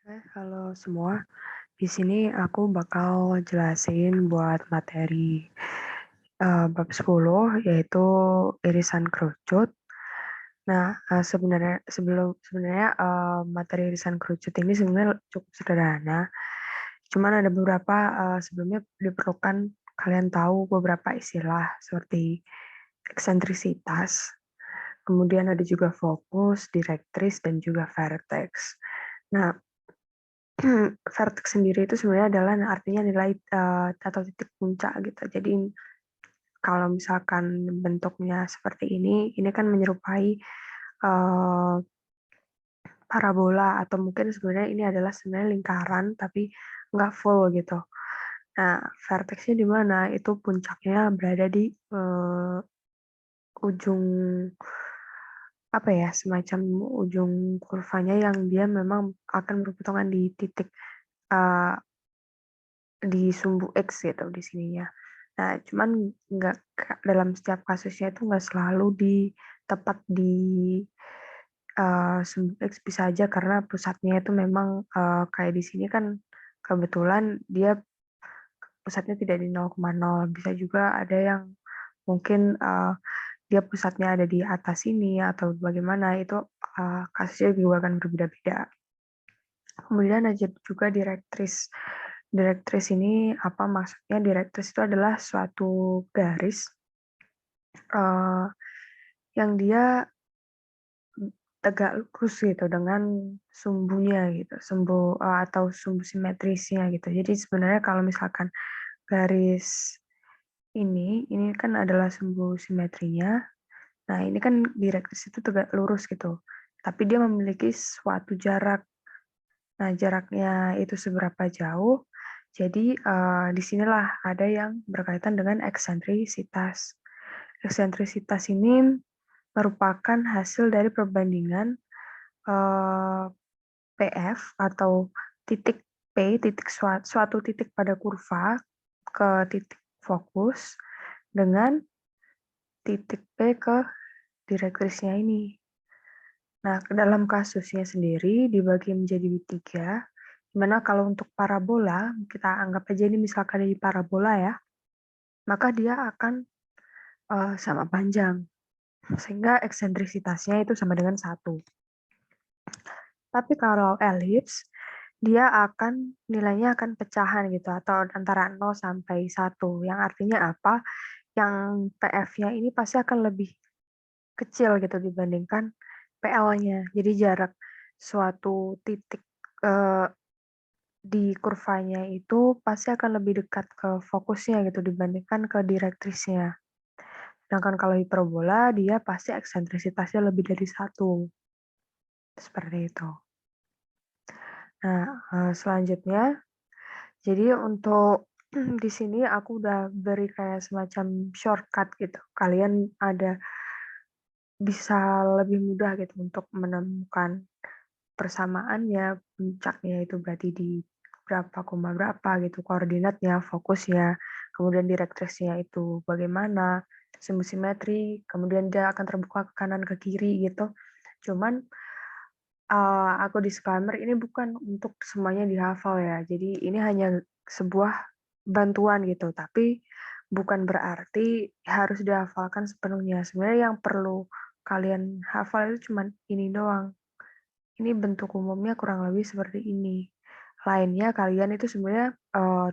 Halo semua. Di sini aku bakal jelasin buat materi bab 10 yaitu irisan kerucut. Nah, sebenarnya materi irisan kerucut ini sebenarnya cukup sederhana. Cuman ada beberapa sebelumnya diperlukan kalian tahu beberapa istilah seperti eksentrisitas, kemudian ada juga fokus, direktris, dan juga vertex. Nah, vertex sendiri itu sebenarnya adalah artinya nilai atau titik puncak gitu. Jadi kalau misalkan bentuknya seperti ini kan menyerupai uh, parabola atau mungkin sebenarnya ini adalah sebenarnya lingkaran tapi nggak full gitu. Nah, vertexnya di mana? Itu puncaknya berada di ujung apa ya, semacam ujung kurvanya yang dia memang akan berpotongan di titik uh, di sumbu X gitu di sininya. Nah, cuman nggak dalam setiap kasusnya itu nggak selalu tepat di sumbu X, bisa aja karena pusatnya itu memang kayak di sini kan kebetulan dia pusatnya tidak di 0,0. Bisa juga ada yang mungkin dia pusatnya ada di atas sini atau bagaimana itu kasusnya juga akan berbeda-beda. Kemudian ada juga direktris. Direktris ini apa maksudnya? Direktris itu adalah suatu garis uh, yang dia tegak lurus gitu dengan sumbunya gitu, atau sumbu simetrisnya gitu. Jadi sebenarnya kalau misalkan garis ini kan adalah sumbu simetrinya. Nah, ini kan direktris itu tegak lurus gitu. Tapi dia memiliki suatu jarak. Nah, jaraknya itu seberapa jauh? Jadi, di sinilah ada yang berkaitan dengan eksentrisitas. Eksentrisitas ini merupakan hasil dari perbandingan eh, PF atau titik P, suatu titik pada kurva ke titik fokus dengan titik P ke direktrisnya ini. Nah, dalam kasusnya sendiri dibagi menjadi tiga, dimana kalau untuk parabola, kita anggap aja ini misalkan di parabola ya, maka dia akan sama panjang, sehingga eksentrisitasnya itu sama dengan 1. Tapi kalau elips, dia nilainya akan pecahan gitu, atau antara 0 sampai 1, yang artinya apa? Yang PF-nya ini pasti akan lebih kecil gitu dibandingkan PL-nya. Jadi jarak suatu titik eh, di kurvanya itu pasti akan lebih dekat ke fokusnya gitu dibandingkan ke direktrisnya. Sedangkan kalau hiperbola, dia pasti eksentrisitasnya lebih dari 1. Seperti itu. Nah, selanjutnya, jadi untuk di sini aku udah beri kayak semacam shortcut gitu. Kalian bisa lebih mudah gitu untuk menemukan persamaannya, puncaknya itu berarti di berapa koma berapa gitu, koordinatnya, fokusnya, kemudian direktrisnya itu bagaimana, sumbu simetri, kemudian dia akan terbuka ke kanan ke kiri gitu. Cuman aku disclaimer ini bukan untuk semuanya dihafal ya. Jadi ini hanya sebuah bantuan gitu, tapi bukan berarti harus dihafalkan sepenuhnya. Sebenarnya yang perlu kalian hafal itu cuman ini doang. Ini bentuk umumnya kurang lebih seperti ini. Lainnya kalian itu sebenarnya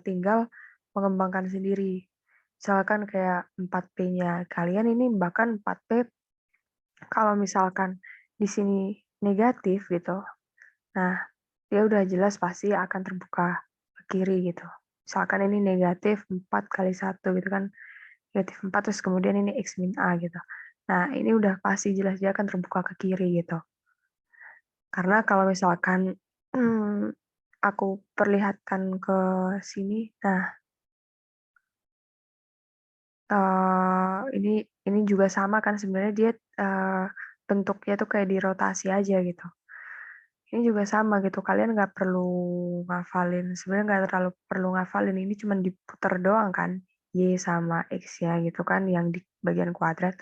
tinggal mengembangkan sendiri. Misalkan kayak 4P-nya. Kalian ini bahkan 4P kalau misalkan di sini negatif gitu. Nah, dia udah jelas pasti akan terbuka ke kiri gitu. Misalkan ini negatif 4 kali 1 gitu kan. Negatif 4 terus kemudian ini X min A gitu. Nah, ini udah pasti jelas dia akan terbuka ke kiri gitu. Karena kalau misalkan aku perlihatkan ke sini, nah ini juga sama kan sebenarnya dia bentuknya tuh kayak dirotasi aja gitu. Ini juga sama gitu, kalian nggak perlu ngafalin, sebenarnya nggak terlalu perlu ngafalin, ini cuma diputer doang kan, Y sama X-nya gitu kan, yang di bagian kuadrat.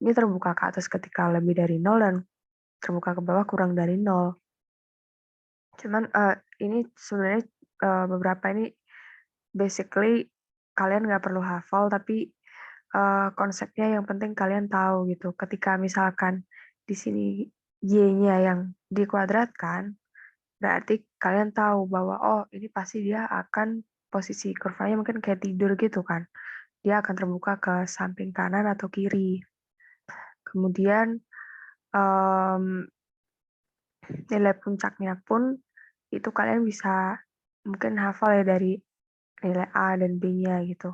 Ini terbuka ke atas ketika lebih dari 0 dan terbuka ke bawah kurang dari 0. Cuman, ini sebenarnya, beberapa ini basically kalian nggak perlu hafal, tapi, konsepnya yang penting kalian tahu gitu. Ketika misalkan di sini Y-nya yang dikuadratkan, berarti kalian tahu bahwa, oh ini pasti dia akan posisi kurvanya mungkin kayak tidur gitu kan. Dia akan terbuka ke samping kanan atau kiri. Kemudian, mmm, nilai puncaknya pun itu kalian bisa mungkin hafal ya dari nilai A dan B-nya gitu.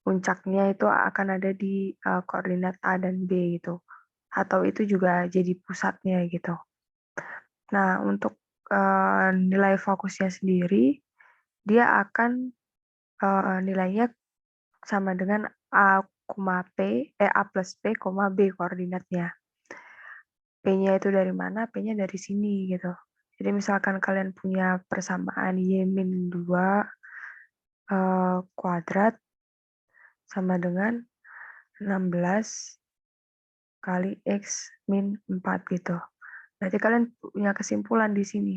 Puncaknya itu akan ada di, koordinat A dan B gitu, atau itu juga jadi pusatnya gitu. Nah untuk, nilai fokusnya sendiri, dia akan, nilainya sama dengan A plus P, B koordinatnya. P-nya itu dari mana? P-nya dari sini gitu. Jadi misalkan kalian punya persamaan Y-2, kuadrat sama dengan 16 kali X min 4 gitu. Berarti kalian punya kesimpulan di sini.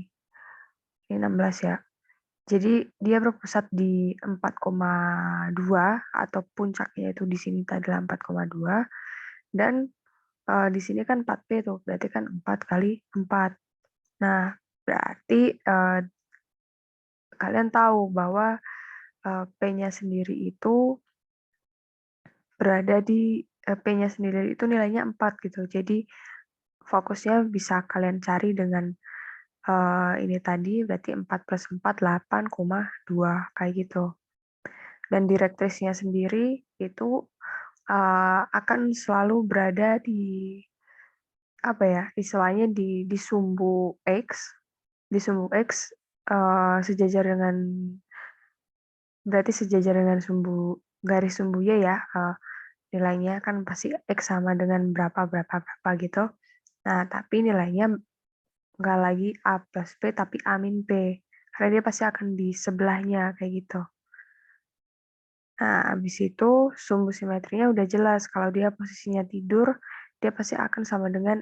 Ini 16 ya. Jadi dia berpusat di 4,2 atau puncaknya itu di sini adalah 4,2 dan di sini kan 4P tuh, berarti kan 4 kali 4. Nah, berarti kalian tahu bahwa P-nya sendiri itu berada di P-nya sendiri itu nilainya 4 gitu. Jadi fokusnya bisa kalian cari dengan ini tadi berarti 4 plus 4, 8,2 kayak gitu. Dan direktrisnya sendiri itu, akan selalu berada di, apa ya, istilahnya di sumbu X, sejajar dengan berarti sejajar dengan garis sumbu Y ya, nilainya kan pasti X sama dengan berapa berapa berapa gitu. Nah, tapi nilainya nggak lagi A plus P, tapi A min P, karena dia pasti akan di sebelahnya, kayak gitu. Nah, habis itu sumbu simetrinya udah jelas, kalau dia posisinya tidur, dia pasti akan sama dengan,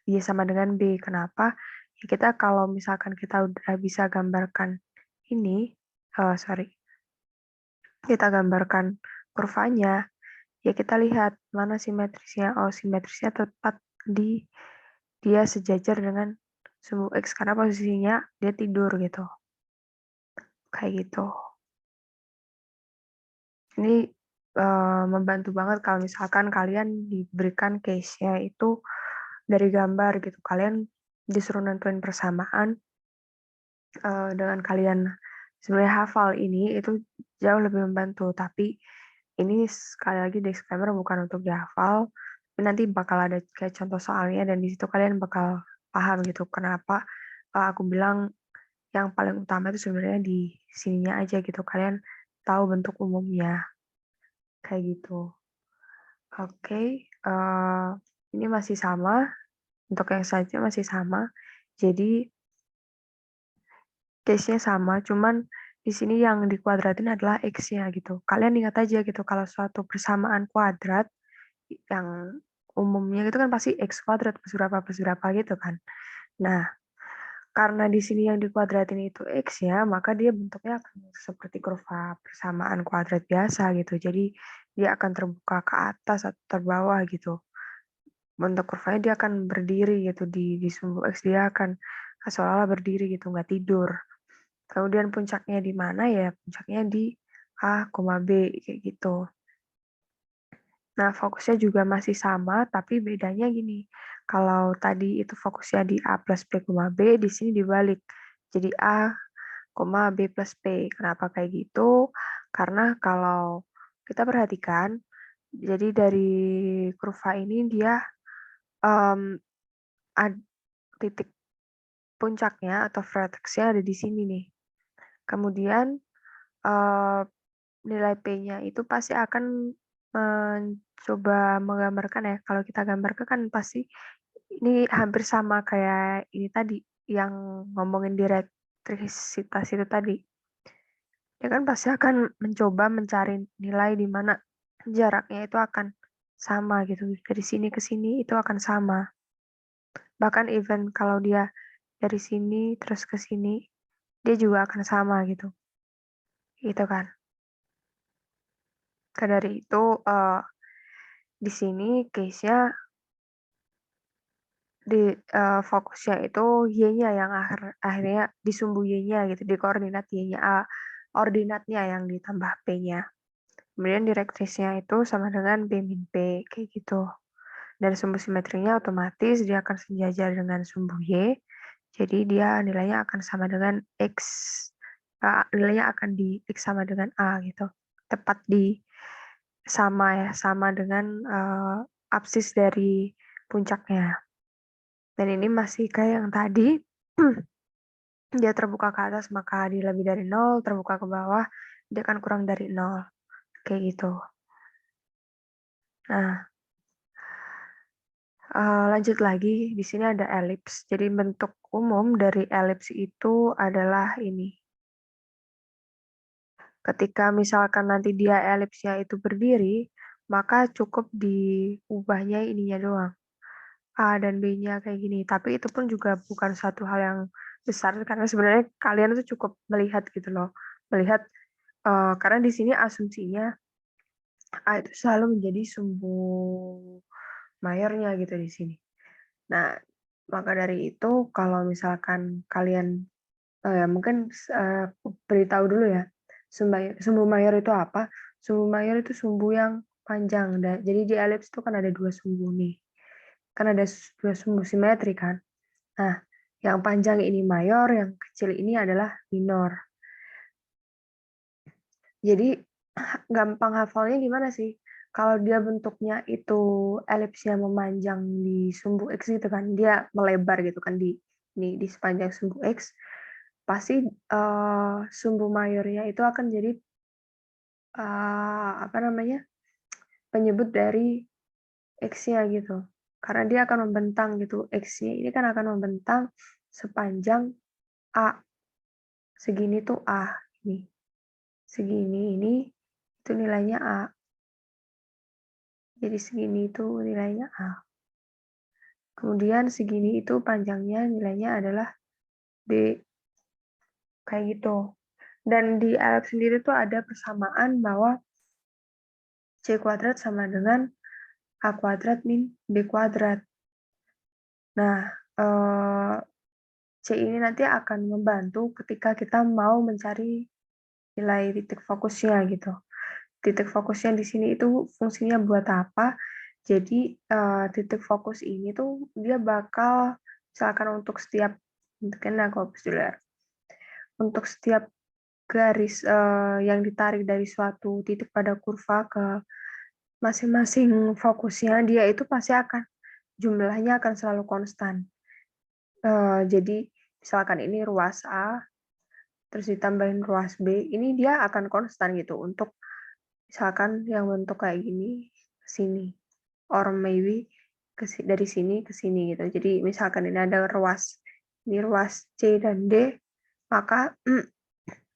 Y sama dengan B. Kenapa? Ya kita kalau misalkan kita udah bisa gambarkan ini, sorry, kita gambarkan kurvanya, ya kita lihat mana simetrisnya. Oh, simetrisnya tepat di dia sejajar dengan sumbu X karena posisinya dia tidur gitu. Kayak gitu. Ini, membantu banget kalau misalkan kalian diberikan case-nya itu dari gambar gitu. Kalian disuruh nentuin persamaan, dengan kalian sebenarnya hafal ini, itu jauh lebih membantu. Tapi ini sekali lagi disclaimer bukan untuk dihafal, tapi nanti bakal ada kayak contoh soalnya dan di situ kalian bakal paham gitu kenapa, aku bilang yang paling utama itu sebenarnya di sininya aja gitu, kalian tahu bentuk umumnya, kayak gitu. Oke, ini masih sama, untuk yang selanjutnya masih sama. Jadi case-nya sama, cuman di sini yang dikuadratin adalah X-nya gitu. Kalian ingat aja gitu kalau suatu persamaan kuadrat yang umumnya itu kan pasti X kuadrat plus berapa gitu kan. Nah, karena di sini yang dikuadratin itu X-nya, maka dia bentuknya akan seperti kurva persamaan kuadrat biasa gitu. Jadi dia akan terbuka ke atas atau terbawah gitu. Bentuk kurvanya dia akan berdiri gitu di sumbu X, dia akan seolah-olah berdiri gitu, nggak tidur. Kemudian puncaknya di mana ya, puncaknya di A, B kayak gitu. Nah, fokusnya juga masih sama, tapi bedanya gini, kalau tadi itu fokusnya di A plus B, B, di sini dibalik. Jadi A, B plus P. Kenapa kayak gitu? Karena kalau kita perhatikan, jadi dari kurva ini dia um, titik puncaknya atau vertexnya ada di sini nih. Kemudian eee, nilai P-nya itu pasti akan mencoba menggambarkan ya, kalau kita gambarkan kan pasti ini hampir sama kayak ini tadi, yang ngomongin direktrisitas itu tadi. Dia kan pasti akan mencoba mencari nilai di mana jaraknya itu akan sama gitu, dari sini ke sini itu akan sama. Bahkan even kalau dia dari sini terus ke sini, dia juga akan sama gitu, gitu kan. Maka dari itu, di sini case-nya fokusnya itu Y-nya yang akhirnya di sumbu Y-nya gitu, di koordinat Y-nya, ordinatnya yang ditambah P-nya. Kemudian direktrisnya itu sama dengan B min P, kayak gitu. Dan sumbu simetrinya otomatis dia akan sejajar dengan sumbu Y, jadi dia nilainya akan sama dengan X, nilainya akan di X sama dengan A gitu. Tepat di sama dengan apsis dari puncaknya. Dan ini masih kayak yang tadi, dia terbuka ke atas maka dia lebih dari 0, terbuka ke bawah dia akan kurang dari 0, kayak gitu. Nah, lanjut lagi, di sini ada elips. Jadi bentuk umum dari elips itu adalah ini. Ketika misalkan nanti dia elipsnya itu berdiri, maka cukup diubahnya ininya doang. A dan B-nya kayak gini. Tapi itu pun juga bukan satu hal yang besar karena sebenarnya kalian tuh cukup melihat gitu loh. Melihat karena di sini asumsinya A itu selalu menjadi sumbu mayornya gitu di sini. Nah, maka dari itu kalau misalkan kalian mungkin beritahu dulu ya, sumbu mayor itu apa? Sumbu mayor itu sumbu yang panjang. Jadi di elips itu kan ada dua sumbu nih. Kan ada dua sumbu simetri kan. Nah, yang panjang ini mayor, yang kecil ini adalah minor. Jadi gampang hafalnya gimana sih? Kalau dia bentuknya itu elipsnya memanjang di sumbu X gitu kan, dia melebar gitu kan di sepanjang sumbu X, pasti sumbu mayornya itu akan jadi apa namanya, penyebut dari X-nya gitu. Karena dia akan membentang gitu, X-nya ini kan akan membentang sepanjang A. Segini tuh A, ini. Segini ini itu nilainya A. Jadi segini itu nilainya A. Kemudian segini itu panjangnya nilainya adalah B. Kayak gitu. Dan di Lf sendiri tuh ada persamaan bahwa C kuadrat sama dengan A kuadrat min B kuadrat. Nah, C ini nanti akan membantu ketika kita mau mencari nilai titik fokusnya gitu. Titik fokusnya di sini itu fungsinya buat apa? Jadi titik fokus ini tuh dia bakal misalkan untuk setiap untuk setiap garis yang ditarik dari suatu titik pada kurva ke masing-masing fokusnya dia itu pasti akan jumlahnya akan selalu konstan. Jadi misalkan ini ruas A terus ditambahin ruas B, ini dia akan konstan gitu untuk misalkan yang bentuk kayak gini ke sini, or maybe dari sini ke sini gitu. Jadi misalkan ini ada ini ruas C dan D, maka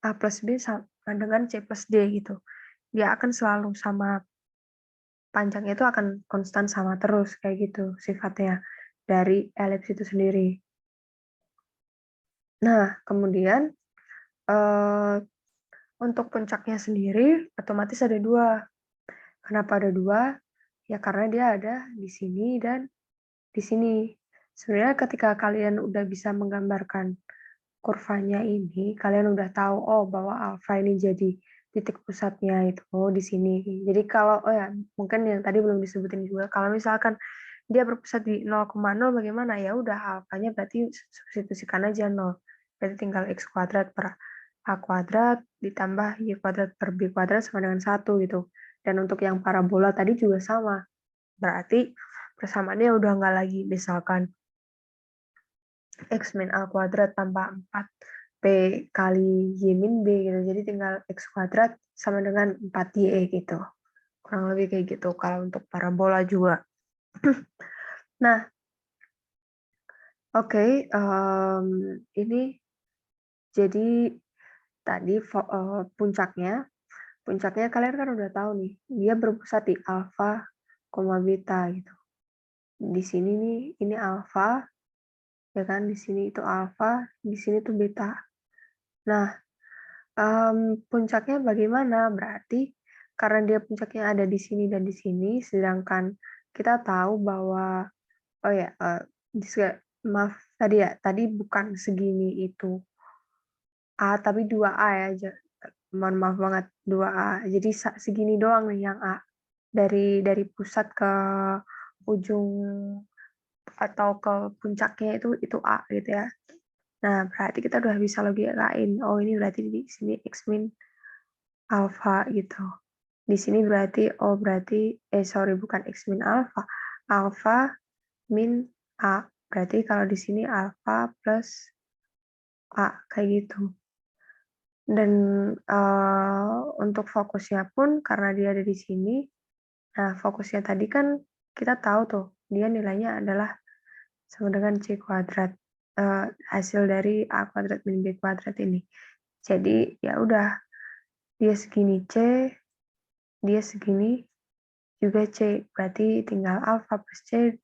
A plus B sama dengan C plus D gitu. Dia akan selalu sama, panjangnya itu akan konstan sama terus kayak gitu sifatnya dari elips itu sendiri. Nah, kemudian untuk puncaknya sendiri otomatis ada dua. Kenapa ada dua? Ya karena dia ada di sini dan di sini. Sebenarnya ketika kalian udah bisa menggambarkan kurvanya ini, kalian udah tahu, oh bahwa alfa ini jadi titik pusatnya itu di sini. Jadi kalau, oh ya mungkin yang tadi belum disebutin juga, kalau misalkan dia berpusat di 0,0 bagaimana? Ya udah alfanya berarti substitusikan aja 0. Berarti tinggal x kuadrat per a kuadrat ditambah y kuadrat per b kuadrat sama dengan 1 gitu. Dan untuk yang parabola tadi juga sama. Berarti persamaannya udah nggak lagi misalkan x min a kuadrat tambah 4p kali y min b gitu. Jadi tinggal x kuadrat sama dengan 4y gitu. Kurang lebih kayak gitu kalau untuk parabola juga. Nah, oke, ini jadi tadi puncaknya kalian kan udah tahu nih, dia berpusat di alfa, beta gitu. Di sini nih, ini alfa, ya kan? Di sini itu alfa, di sini tuh beta. Nah, puncaknya bagaimana? Berarti karena dia puncaknya ada di sini dan di sini, sedangkan kita tahu bahwa oh ya, maaf tadi ya, tadi bukan segini itu A, tapi 2A ya, mohon maaf banget 2A. Jadi segini doang nih yang A, dari pusat ke ujung atau ke puncaknya itu A gitu ya. Nah, berarti kita udah bisa logikain, oh ini berarti di sini X min alfa gitu. Di sini berarti, oh berarti, sorry bukan X min alfa, alfa min A. Berarti kalau di sini alfa plus A, kayak gitu. Dan untuk fokusnya pun karena dia ada di sini, nah fokusnya tadi kan kita tahu tuh, dia nilainya adalah sama dengan C kuadrat, hasil dari A kuadrat min B kuadrat ini. Jadi ya udah, dia segini C, dia segini juga C, berarti tinggal alfa plus C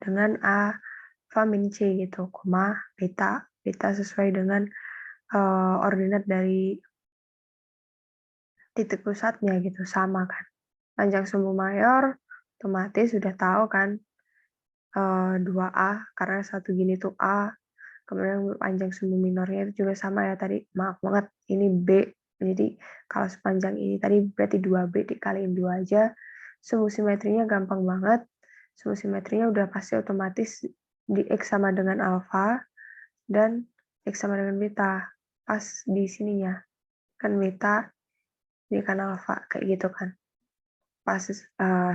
dengan alfa min C gitu, koma beta. Beta sesuai dengan ordinat dari titik pusatnya gitu, sama kan. Panjang sumbu mayor otomatis sudah tahu kan 2A karena satu gini tuh A, kemudian panjang sumbu minornya itu juga sama ya tadi, maaf banget ini B. Jadi kalau sepanjang ini tadi berarti 2B dikaliin 2 aja. Sumbu simetrinya gampang banget. Sumbu simetrinya udah pasti otomatis di X sama dengan alfa dan X sama dengan beta. Pas di sininya. Kan beta, ini kan alfa, kayak gitu kan. Pas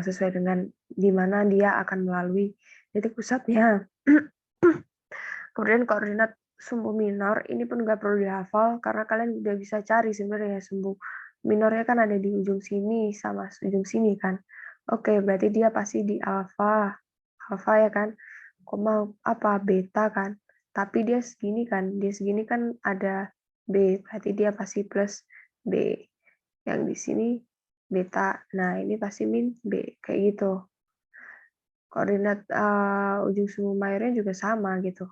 sesuai dengan di mana dia akan melalui titik pusatnya. Kemudian koordinat sumbu minor ini pun nggak perlu dihafal karena kalian udah bisa cari sebenarnya sumbu minornya kan ada di ujung sini sama ujung sini kan. Oke, berarti dia pasti di alfa. Alfa ya kan, koma apa beta kan. Tapi dia segini kan ada B, berarti dia pasti plus B. Yang di sini beta. Nah, ini pasti min B, kayak gitu. Koordinat ujung sumbu mayornya juga sama gitu.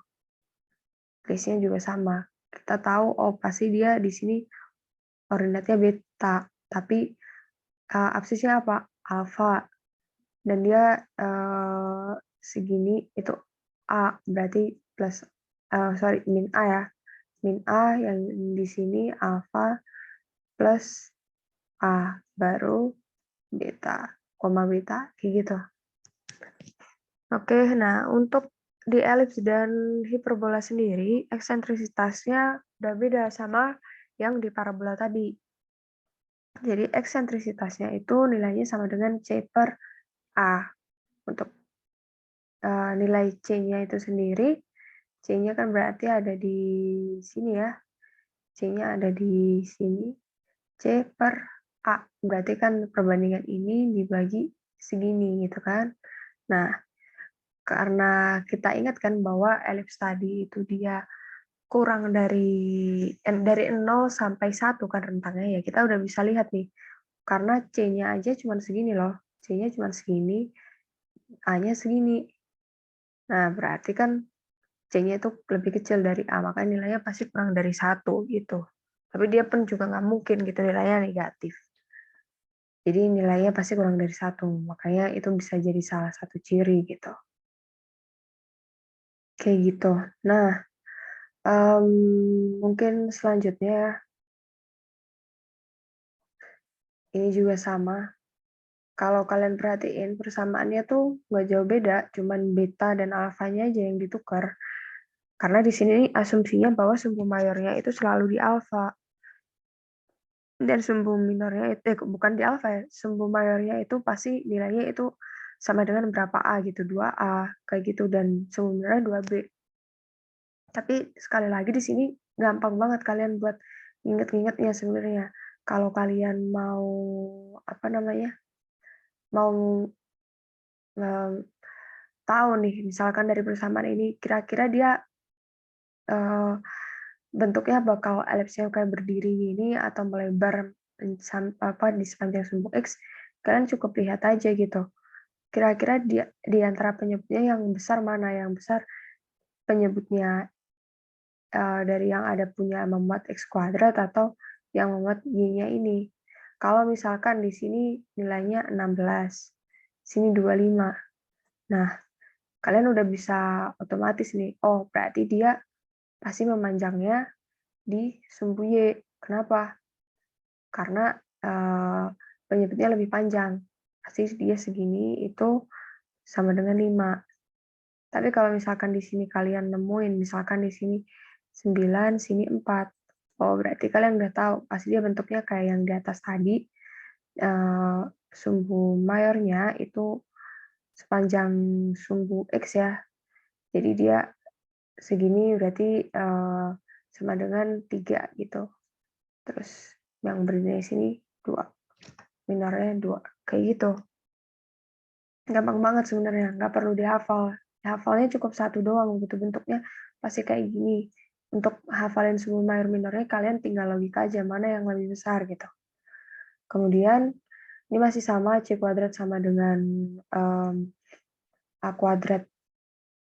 Case-nya juga sama. Kita tahu, oh pasti dia di sini koordinatnya beta, tapi absisnya apa? Alfa. Dan dia segini itu A, berarti plus, sorry, min A ya. Min A yang di sini alfa plus A, baru beta, koma beta, kayak gitu. Oke, nah untuk di elips dan hiperbola sendiri, eksentrisitasnya udah beda sama yang di parabola tadi. Jadi eksentrisitasnya itu nilainya sama dengan C per A. Untuk nilai C-nya itu sendiri, C-nya kan berarti ada di sini ya. C-nya ada di sini. C per A. Berarti kan perbandingan ini dibagi segini gitu kan. Nah, karena kita ingat kan bahwa elips tadi itu dia kurang dari 0 sampai 1 kan rentangnya ya. Kita udah bisa lihat nih. Karena C-nya aja cuma segini loh. C-nya cuma segini, A-nya segini. Nah, berarti kan C-nya itu lebih kecil dari A, makanya nilainya pasti kurang dari 1 gitu. Tapi dia pun juga nggak mungkin gitu nilainya negatif. Jadi nilainya pasti kurang dari 1, makanya itu bisa jadi salah satu ciri gitu. Kayak gitu. Nah, mungkin selanjutnya ini juga sama. Kalau kalian perhatiin persamaannya tuh nggak jauh beda, cuman beta dan alfanya aja yang ditukar. Karena di sini asumsinya bahwa sumbu mayornya itu selalu di alfa. Dan sumbu minornya itu bukan di alfa ya, sumbu mayornya itu pasti nilainya itu sama dengan berapa A gitu, 2A kayak gitu dan sumbu minornya 2B. Tapi sekali lagi di sini gampang banget kalian buat inget-ingetnya sebenarnya. Kalau kalian mau apa namanya? Mau tahu nih misalkan dari persamaan ini kira-kira dia bentuknya bakal elipsnya kayak berdiri gini atau melebar di sepanjang sumbu X, kalian cukup lihat aja gitu. Kira-kira di antara penyebabnya yang besar mana? Yang besar penyebutnya dari yang ada punya memuat X kuadrat atau yang memuat Y-nya ini. Kalau misalkan di sini nilainya 16, sini 25. Nah, kalian udah bisa otomatis nih, oh berarti dia pasti memanjangnya di sumbu Y. Kenapa? Karena penyebutnya lebih panjang. Pasti dia segini itu sama dengan 5. Tapi kalau misalkan di sini kalian nemuin, misalkan di sini 9, sini 4. Oh, berarti kalian udah tahu, pasti dia bentuknya kayak yang di atas tadi. Sumbu mayornya itu sepanjang sumbu X ya. Jadi dia segini berarti sama dengan 3 gitu. Terus yang bernilai sini 2. Minornya 2. Kayak gitu. Gampang banget sebenarnya, nggak perlu dihafal. Hafalnya cukup satu doang gitu, bentuknya pasti kayak gini. Untuk hafalin sumbu mayor minornya kalian tinggal logika aja mana yang lebih besar gitu. Kemudian ini masih sama, C kuadrat sama dengan A kuadrat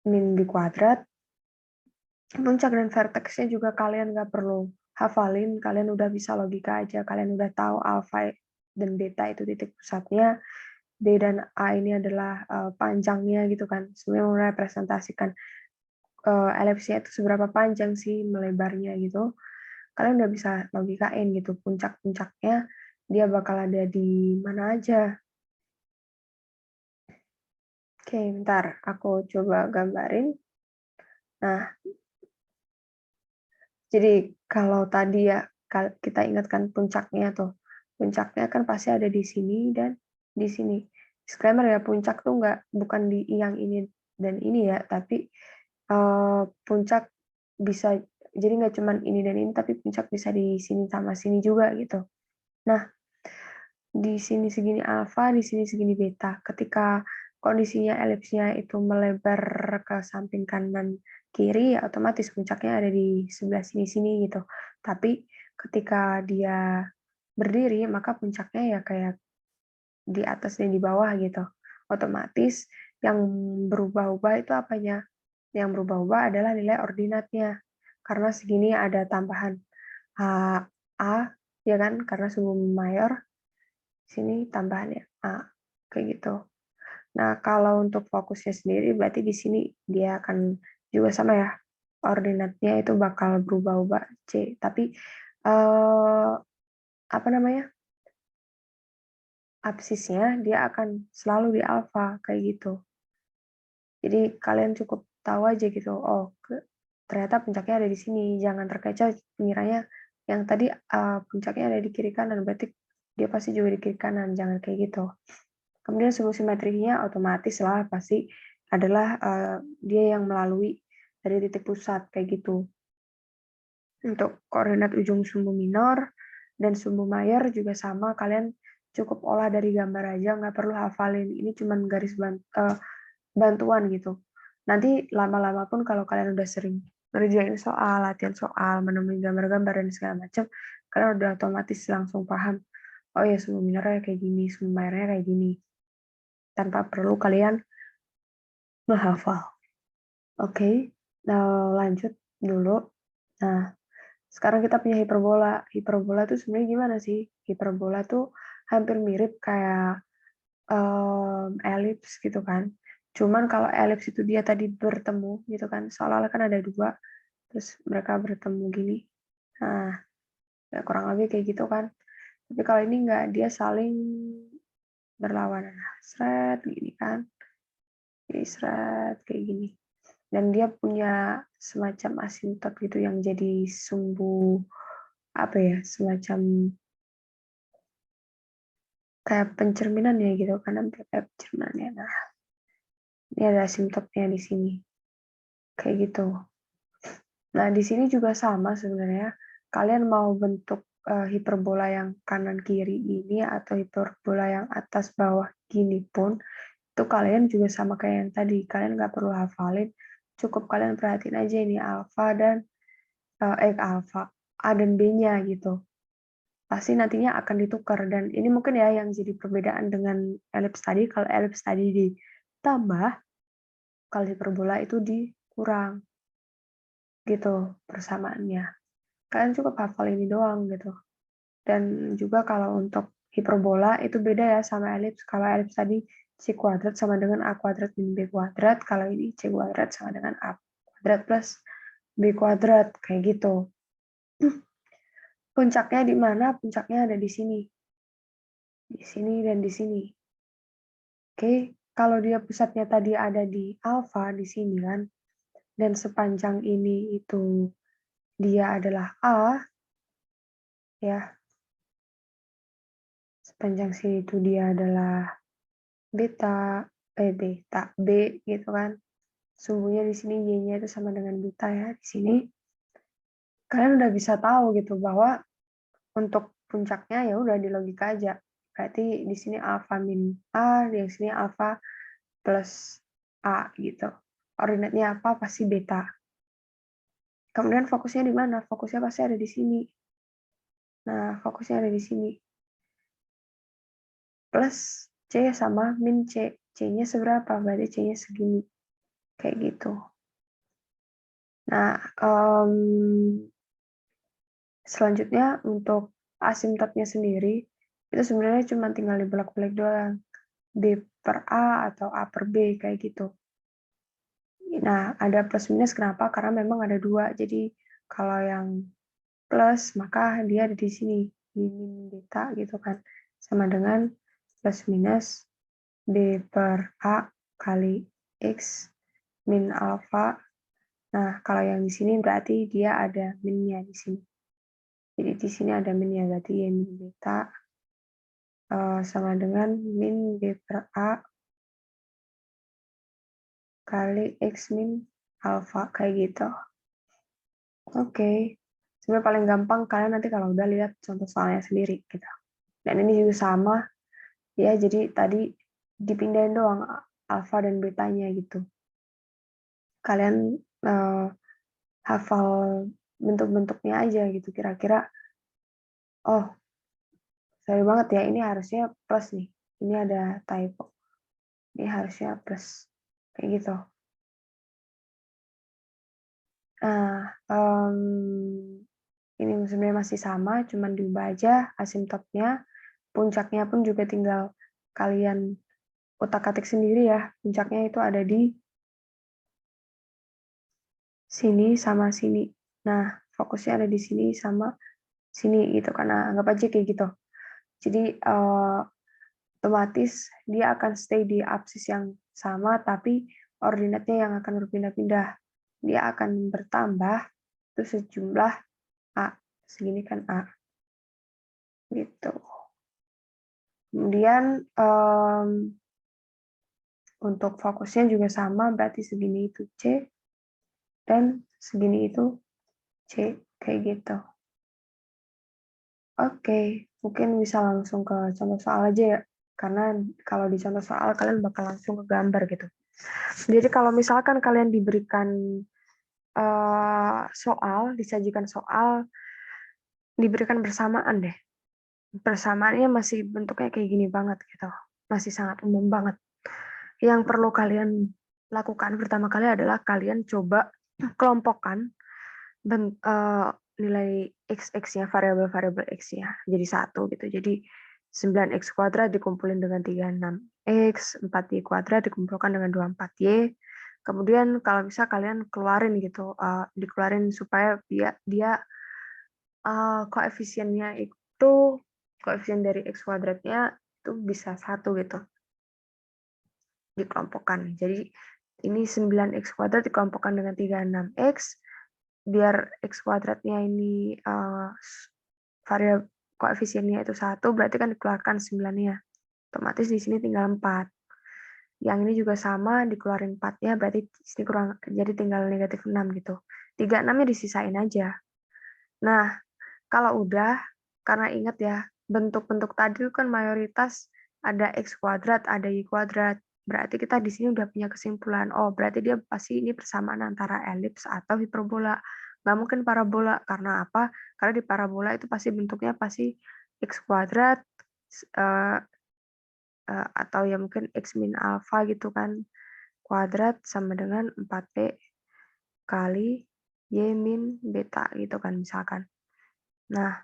min B kuadrat. Puncak dan verteksnya juga kalian nggak perlu hafalin, kalian udah bisa logika aja, kalian udah tahu alfa dan beta itu titik pusatnya, B dan A ini adalah panjangnya gitu kan, sebenarnya merepresentasikan elipsnya itu seberapa panjang sih melebarnya gitu. Kalian udah bisa logikain gitu, puncak-puncaknya dia bakal ada di mana aja. Oke, bentar, aku coba gambarin. Nah, jadi kalau tadi ya kita ingatkan puncaknya tuh, puncaknya kan pasti ada di sini dan di sini. Disclaimer ya, puncak tuh bukan di yang ini dan ini ya, tapi puncak bisa jadi nggak cuman ini dan ini, tapi puncak bisa di sini sama sini juga gitu. Nah, di sini segini alfa, di sini segini beta. Ketika kondisinya elipsnya itu melebar ke samping kanan kiri, otomatis puncaknya ada di sebelah sini-sini gitu. Tapi ketika dia berdiri, maka puncaknya ya kayak di atas dan di bawah gitu. Otomatis yang berubah-ubah itu apanya? Yang berubah-ubah adalah nilai ordinatnya. Karena segini ada tambahan A, ya kan? Karena sumbu mayor, sini tambahannya A, kayak gitu. Nah, kalau untuk fokusnya sendiri, berarti di sini dia akan juga sama ya, ordinatnya itu bakal berubah-ubah C. Tapi, apa namanya, absisnya dia akan selalu di alfa, kayak gitu. Jadi kalian cukup tahu aja gitu, oh ternyata puncaknya ada di sini. Jangan terkecoh ngiranya yang tadi puncaknya ada di kiri kanan, berarti dia pasti juga di kiri kanan. Jangan kayak gitu. Kemudian sumbu simetrinya otomatis lah pasti adalah dia yang melalui dari titik pusat kayak gitu. Untuk koordinat ujung sumbu minor dan sumbu mayor juga sama, kalian cukup olah dari gambar aja, nggak perlu hafalin. Ini cuman bantuan gitu. Nanti lama-lama pun kalau kalian udah sering ngerjain soal, latihan soal, menemui gambar-gambar dan segala macam, kalian udah otomatis langsung paham. Oh ya, sumbu minornya kayak gini, sumbu mayornya kayak gini. Tanpa perlu kalian menghafal. Oke, nah lanjut dulu. Nah, sekarang kita punya hiperbola. Hiperbola tuh sebenarnya gimana sih? Hiperbola tuh hampir mirip kayak elips gitu kan. Cuman kalau elips itu dia tadi bertemu gitu kan, seolah-olah kan ada dua, terus mereka bertemu gini. Nah, ya kurang lebih kayak gitu kan. Tapi kalau ini enggak, dia saling berlawanan. Nah, seret gini kan. Jadi seret kayak gini. Dan dia punya semacam asintot gitu yang jadi sumbu apa ya, semacam kayak pencerminan ya gitu kan, hampir kayak pencerminan ya. Nah, ini ada asintotnya di sini kayak gitu. Nah, di sini juga sama sebenarnya. Kalian mau bentuk hiperbola yang kanan kiri ini atau hiperbola yang atas bawah gini pun, itu kalian juga sama kayak yang tadi. Kalian nggak perlu hafalin, cukup kalian perhatiin aja ini alfa dan alfa A dan B-nya gitu. Pasti nantinya akan ditukar, dan ini mungkin ya yang jadi perbedaan dengan elips tadi. Kalau elips tadi ditambah, kalau hiperbola itu dikurang. gitu persamaannya. Kalian cukup hafal ini doang gitu. Dan juga kalau untuk hiperbola itu beda ya sama elips. Kalau elips tadi C kuadrat sama dengan A kuadrat min B kuadrat. Kalau ini C kuadrat sama dengan A kuadrat plus B kuadrat. Kayak gitu. Puncaknya di mana? Puncaknya ada di sini. Di sini dan di sini. Oke, kalau dia pusatnya tadi ada di alfa di sini kan, dan sepanjang ini itu dia adalah A, ya, sepanjang sini itu dia adalah beta, beta, B gitu kan. Sumbunya di sini Y-nya itu sama dengan beta ya di sini. Kalian udah bisa tahu gitu bahwa untuk puncaknya ya udah di logika aja. Berarti di sini alfa min A, di sini alfa plus A gitu. Ordinatnya apa? Pasti beta. Kemudian fokusnya di mana? Fokusnya pasti ada di sini. Nah, fokusnya ada di sini. Plus C sama min C. C-nya seberapa? Berarti C-nya segini. Kayak gitu. Nah, selanjutnya untuk asimptotnya sendiri, itu sebenarnya cuma tinggal dibolak-balik doang. B per A atau A per B, kayak gitu. Nah, ada plus minus kenapa? Karena memang ada dua. Jadi, kalau yang plus, maka dia ada di sini. Di min beta gitu kan. Sama dengan plus minus B per A kali X min alfa. Nah, kalau yang di sini berarti dia ada minnya di sini. Jadi di sini ada min ya, berarti Y min beta sama dengan min B per A kali X min alfa, kayak gitu. Oke. Sebenarnya paling gampang kalian nanti kalau udah lihat contoh soalnya sendiri gitu. Dan ini juga sama ya, jadi tadi dipindahin doang alfa dan betanya gitu. Kalian hafal bentuk-bentuknya aja gitu, kira-kira oh sorry banget ya, ini harusnya plus nih, ini ada typo, ini harusnya plus, kayak gitu. Nah, ini sebenarnya masih sama, cuman diubah aja asimptotnya, puncaknya pun juga tinggal kalian otak-atik sendiri ya, puncaknya itu ada di sini sama sini. Nah, fokusnya ada di sini sama sini gitu, karena anggap aja kayak gitu. Jadi otomatis dia akan stay di absis yang sama, tapi ordinatnya yang akan berpindah-pindah. Dia akan bertambah itu sejumlah A. Segini kan A. Gitu. Kemudian untuk fokusnya juga sama, berarti segini itu C, dan segini itu C. Kayak gitu. Oke, mungkin bisa langsung ke contoh soal aja ya. Karena kalau di contoh soal kalian bakal langsung ke gambar gitu. Jadi kalau misalkan kalian diberikan soal, disajikan soal, diberikan bersamaan deh. Persamaannya masih bentuknya kayak gini banget gitu. Masih sangat umum banget. Yang perlu kalian lakukan pertama kali adalah kalian coba kelompokkan nilai x-nya, variabel-variabel x-nya jadi satu gitu. Jadi 9x kuadrat dikumpulin dengan 36x, 4y kuadrat dikumpulkan dengan 24y. Kemudian kalau bisa kalian keluarin gitu, dikeluarin supaya dia koefisiennya itu, koefisien dari x kuadratnya itu bisa satu gitu, dikelompokkan. Jadi ini 9x kuadrat dikelompokkan dengan 36x, biar x kuadratnya ini variabel koefisiennya itu satu, berarti kan dikeluarkan 9-nya. Otomatis di sini tinggal 4. Yang ini juga sama, dikeluarin 4-nya, berarti di sini kurang, jadi tinggal negatif 6 gitu. 36-nya disisain aja. Nah, kalau udah, karena ingat ya, bentuk-bentuk tadi kan mayoritas ada x kuadrat, ada y kuadrat. Berarti kita di sini udah punya kesimpulan, oh berarti dia pasti ini persamaan antara elips atau hiperbola. Nggak mungkin parabola, karena apa? Karena di parabola itu pasti bentuknya pasti x kuadrat, atau ya mungkin x min alfa gitu kan, kuadrat sama dengan 4p kali Y min beta gitu kan misalkan. Nah,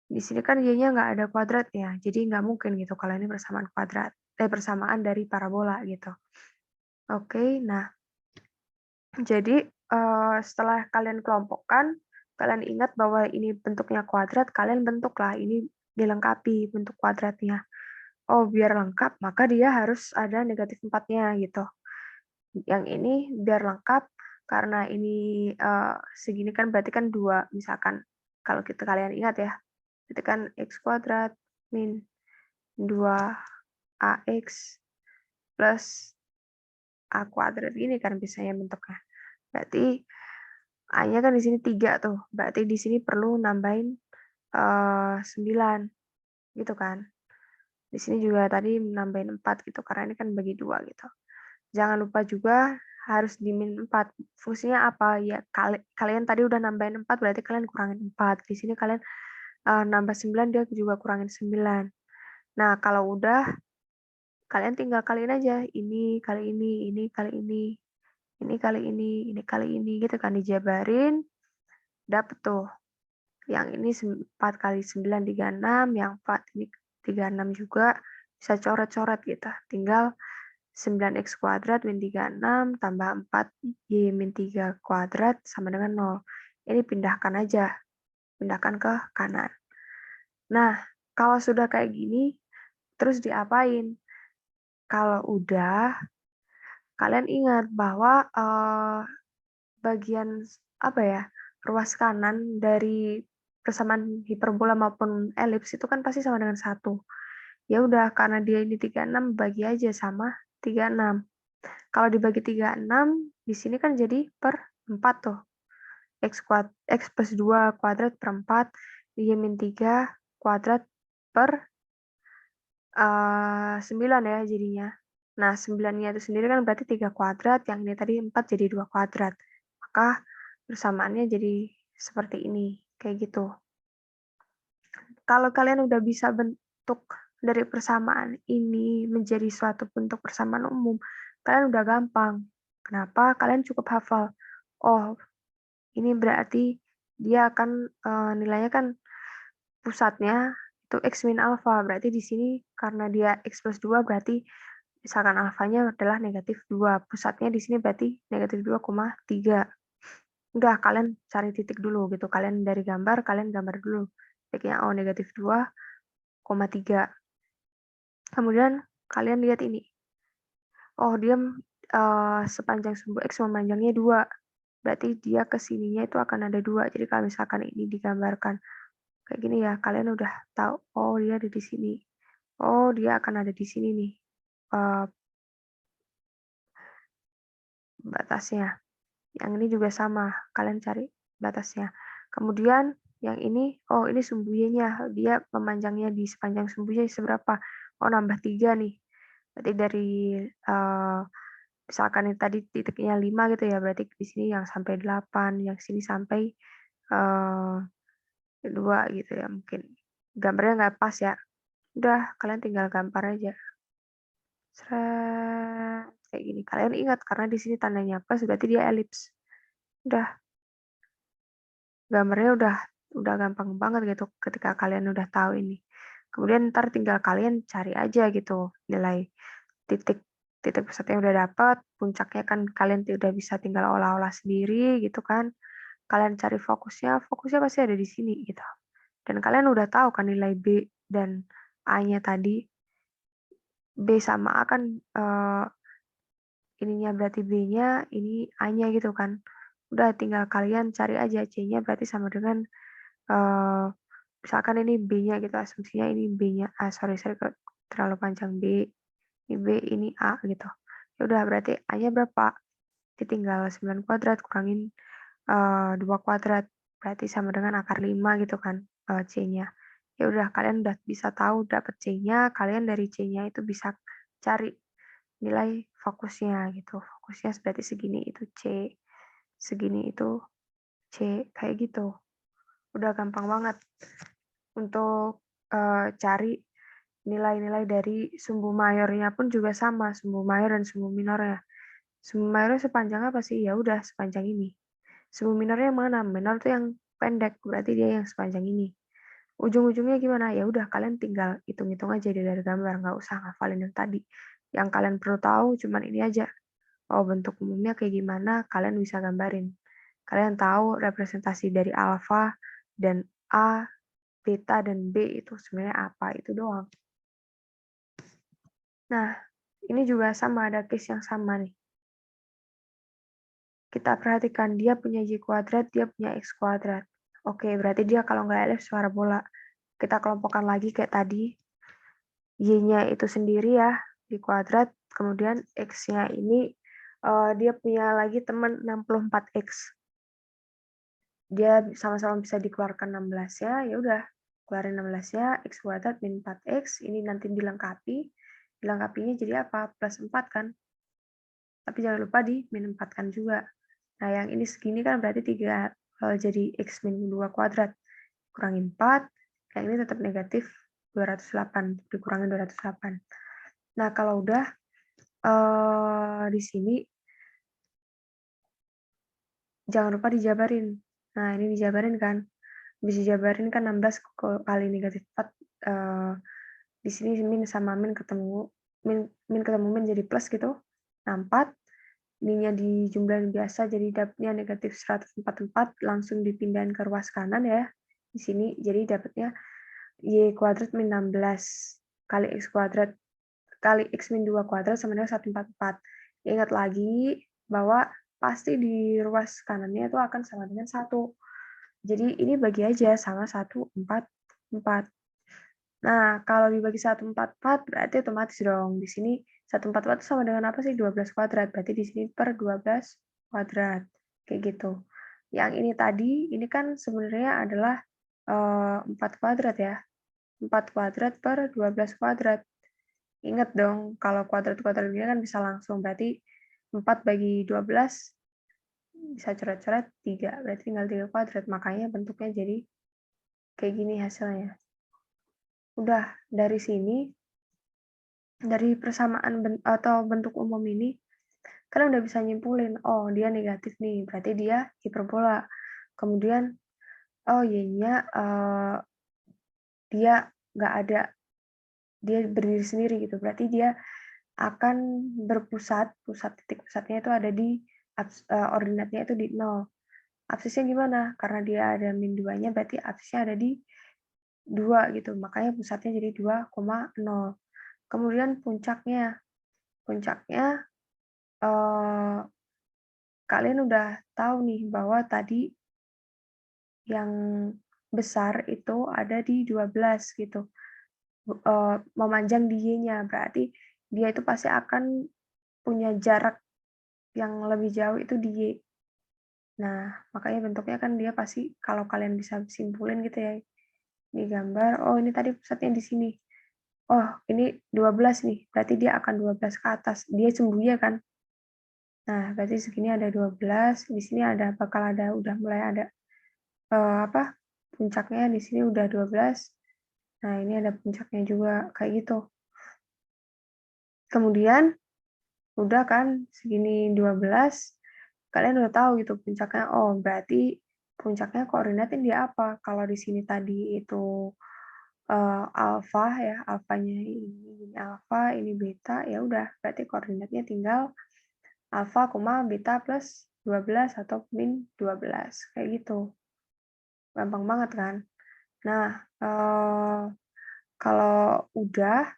di sini kan Y-nya nggak ada kuadrat ya, jadi nggak mungkin gitu kalau ini persamaan kuadrat, persamaan dari parabola gitu. Oke, nah jadi setelah kalian kelompokkan, kalian ingat bahwa ini bentuknya kuadrat, kalian bentuklah ini dilengkapi bentuk kuadratnya. Oh, biar lengkap, maka dia harus ada negatif 4-nya gitu. Yang ini biar lengkap, karena ini segini kan berarti kan 2, misalkan. Kalau kita kalian ingat ya, itu kan x kuadrat min 2ax plus a kuadrat ini kan biasanya bentuknya. Berarti a-nya kan di sini 3 tuh. Berarti di sini perlu nambahin 9 gitu kan. Di sini juga tadi nambahin 4 gitu karena ini kan bagi 2 gitu. Jangan lupa juga harus dimin 4. Fungsinya apa? Ya kalian tadi udah nambahin 4 berarti kalian kurangin 4. Di sini kalian nambah 9 dia juga kurangin 9. Nah, kalau udah kalian tinggal kaliin aja ini kali ini kali ini kali ini kali ini gitu kan dijabarin dapet tuh. Yang ini 4 kali 9 36, yang 4 ini 36 juga bisa coret-coret gitu. Tinggal 9x kuadrat min 36 tambah 4y min 3 kuadrat sama dengan 0. Ini pindahkan aja, pindahkan ke kanan. Nah, kalau sudah kayak gini, terus diapain? Kalau udah, kalian ingat bahwa bagian apa ya, ruas kanan dari persamaan hiperbola maupun elips itu kan pasti sama dengan 1. Ya udah, karena dia ini 36, bagi aja sama 36. Kalau dibagi 36, di sini kan jadi per 4 tuh. X plus 2 kuadrat per 4, Y min 3 kuadrat per 9 ya jadinya. Nah, 9-nya itu sendiri kan berarti 3 kuadrat, yang ini tadi 4 jadi 2 kuadrat. Maka persamaannya jadi seperti ini, kayak gitu. Kalau kalian udah bisa bentuk dari persamaan ini menjadi suatu bentuk persamaan umum, kalian udah gampang. Kenapa? Kalian cukup hafal. Oh, ini berarti dia akan nilainya kan pusatnya itu x min alfa. Berarti di sini karena dia x plus 2 berarti misalkan alfanya adalah negatif 2. Pusatnya di sini berarti negatif 2,3. Udah, kalian cari titik dulu gitu. Kalian dari gambar, kalian gambar dulu. Titiknya oh negatif 2,3. Kemudian kalian lihat ini. Oh, dia sepanjang sumbu X memanjangnya 2. Berarti dia ke sininya itu akan ada 2. Jadi kalau misalkan ini digambarkan kayak gini ya, kalian udah tahu, oh dia ada di sini. Oh, dia akan ada di sini nih, batasnya. Yang ini juga sama, kalian cari batasnya. Kemudian yang ini, oh ini sumbu Y-nya, dia memanjangnya di sepanjang sumbu Y seberapa? Oh nambah 3 nih. Berarti dari misalkan yang tadi titiknya 5 gitu ya, berarti di sini yang sampai 8, yang sini sampai 2 gitu ya mungkin. Gambarnya nggak pas ya. Udah, kalian tinggal gambar aja. Sret, kayak gini. Kalian ingat karena di sini tandanya plus berarti dia elips. Udah, gambarnya udah gampang banget gitu ketika kalian udah tahu ini. Kemudian ntar tinggal kalian cari aja gitu nilai titik titik pusatnya udah dapat, puncaknya kan kalian udah bisa tinggal olah-olah sendiri gitu kan. Kalian cari fokusnya pasti ada di sini gitu. Dan kalian udah tahu kan nilai B dan A-nya tadi. B sama A kan ininya berarti B-nya, ini A-nya gitu kan. Udah tinggal kalian cari aja C-nya berarti sama dengan eh, misalkan ini B-nya gitu, asumsinya ini B-nya A, sorry kalau terlalu panjang B, ini B, ini A gitu. Ya udah berarti A-nya berapa? Tinggal 9 kuadrat kurangin 2 kuadrat, berarti sama dengan akar 5 gitu kan C-nya. Ya udah kalian udah bisa tahu dapat C-nya, kalian dari C-nya itu bisa cari nilai fokusnya gitu. Fokusnya berarti segini itu C, segini itu C, kayak gitu. Udah gampang banget untuk cari nilai-nilai dari sumbu mayornya pun juga sama, sumbu mayor dan sumbu minornya. Sumbu mayornya sepanjang apa sih? Ya udah sepanjang ini. Semu minornya yang mana? Minor tuh yang pendek, berarti dia yang sepanjang ini. Ujung-ujungnya gimana? Ya udah kalian tinggal hitung-hitung aja dari gambar, nggak usah ngafalin yang tadi. Yang kalian perlu tahu cuman ini aja. Oh, bentuk umumnya kayak gimana, kalian bisa gambarin. Kalian tahu representasi dari alfa dan A, beta, dan B itu sebenarnya apa, itu doang. Nah, ini juga sama, ada case yang sama nih. Kita perhatikan, dia punya Y kuadrat, dia punya X kuadrat. Oke, berarti dia kalau nggak elif parabola. Kita kelompokkan lagi kayak tadi. Y-nya itu sendiri ya, Y kuadrat. Kemudian X-nya ini, dia punya lagi teman 64X. Dia sama-sama bisa dikeluarkan 16-nya, ya udah keluarin 16-nya, X kuadrat min 4X, ini nanti dilengkapinya jadi apa? Plus 4 kan? Tapi jangan lupa di min 4 kan juga. Nah, yang ini segini kan berarti 3 jadi X min 2 kuadrat. Kurangin 4, yang ini tetap negatif 208, dikurangin 208. Nah, kalau udah di sini jangan lupa dijabarin. Nah, ini dijabarin kan. Bisa dijabarin kan 16 kali negatif 4. Di sini min sama min ketemu. Min ketemu min jadi plus gitu. Nah, 4. Ininya dijumlahin biasa, jadi dapatnya negatif 144, langsung dipindahin ke ruas kanan ya. Di sini, jadi dapatnya Y kuadrat min 16 kali X kuadrat kali X min 2 kuadrat sama dengan 144. Ingat lagi bahwa pasti di ruas kanannya itu akan sama dengan 1. Jadi ini bagi aja sama 1, 4, 4. Nah, kalau dibagi 144 berarti otomatis dong. Di sini 144 itu sama dengan apa sih? 12 kuadrat. Berarti di sini per 12 kuadrat. Kayak gitu. Yang ini tadi, ini kan sebenarnya adalah 4 kuadrat ya. 4 kuadrat per 12 kuadrat. Ingat dong, kalau kuadrat-kuadrat ini kan bisa langsung. Berarti 4 bagi 12 bisa coret-coret 3. Berarti tinggal 3 kuadrat. Makanya bentuknya jadi kayak gini hasilnya. Udah, dari sini, dari persamaan atau bentuk umum ini, kalian udah bisa nyimpulin, oh dia negatif nih, berarti dia hiperbola. Kemudian, oh Y-nya dia nggak ada, dia berdiri sendiri gitu, berarti dia akan berpusat, titik pusatnya itu ada di ordinatnya itu di 0. Absisnya gimana? Karena dia ada min 2-nya, berarti absisnya ada di 2 gitu, makanya pusatnya jadi 2,0. Kemudian puncaknya kalian udah tahu nih bahwa tadi yang besar itu ada di 12 gitu. Memanjang di Y-nya, berarti dia itu pasti akan punya jarak yang lebih jauh itu di Y. Nah, makanya bentuknya kan dia pasti kalau kalian bisa simpulin gitu ya, di gambar, oh ini tadi pusatnya di sini. Oh, ini 12 nih, berarti dia akan 12 ke atas. Dia sembunyi ya kan? Nah, berarti segini ada 12, di sini bakal ada udah mulai ada puncaknya di sini udah 12. Nah, ini ada puncaknya juga kayak gitu. Kemudian udah kan segini 12, kalian udah tahu gitu puncaknya. Oh, berarti puncaknya koordinatnya dia apa? Kalau di sini tadi itu alfa ya, alfanya ini alfa, ini beta, ya udah berarti koordinatnya tinggal alfa, beta plus 12 atau min 12 kayak gitu. Gampang banget kan? Nah, kalau udah,